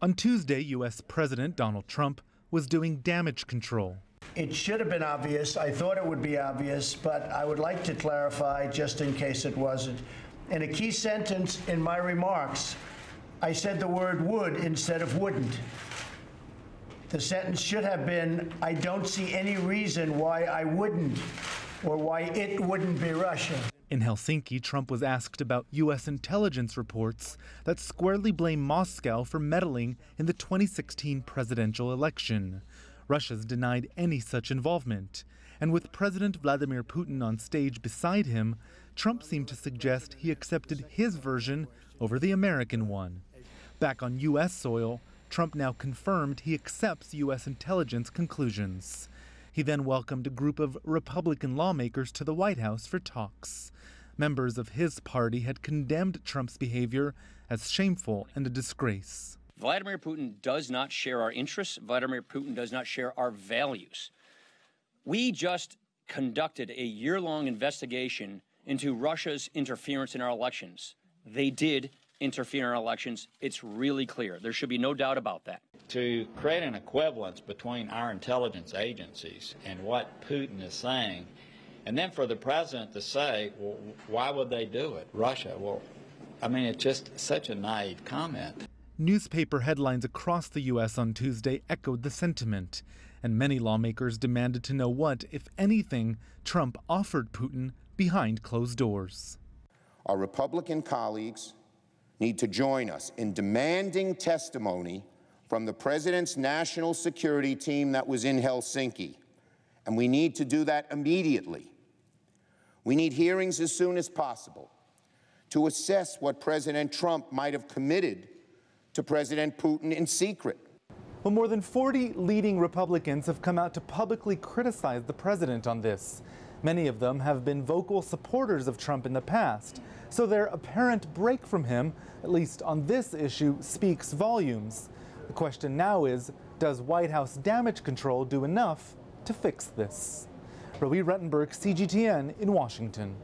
On Tuesday, U.S. President Donald Trump was doing damage control. It should have been obvious. I thought it would be obvious, but I would like to clarify just in case it wasn't. In a key sentence in my remarks, I said the word would instead of wouldn't. The sentence should have been, I don't see any reason why I wouldn't, or why it wouldn't be Russia. In Helsinki, Trump was asked about U.S. intelligence reports that squarely blame Moscow for meddling in the 2016 presidential election. Russia's denied any such involvement. And with President Vladimir Putin on stage beside him, Trump seemed to suggest he accepted his version over the American one. Back on U.S. soil, Trump now confirmed he accepts U.S. intelligence conclusions. He then welcomed a group of Republican lawmakers to the White House for talks. Members of his party had condemned Trump's behavior as shameful and a disgrace. Vladimir Putin does not share our interests. Vladimir Putin does not share our values. We just conducted a year-long investigation into Russia's interference in our elections. They did interfere in our elections. It's really clear. There should be no doubt about that. To create an equivalence between our intelligence agencies and what Putin is saying, and then for the president to say, well, why would they do it? Russia, well, I mean, it's just such a naive comment. Newspaper headlines across the U.S. on Tuesday echoed the sentiment, and many lawmakers demanded to know what, if anything, Trump offered Putin behind closed doors. Our Republican colleagues need to join us in demanding testimony from the president's national security team that was in Helsinki, and we need to do that immediately. We need hearings as soon as possible to assess what President Trump might have committed to President Putin in secret. Well, more than 40 leading Republicans have come out to publicly criticize the president on this. Many of them have been vocal supporters of Trump in the past, so their apparent break from him, at least on this issue, speaks volumes. The question now is, does White House damage control do enough to fix this? Rowie Rettenberg, CGTN in Washington.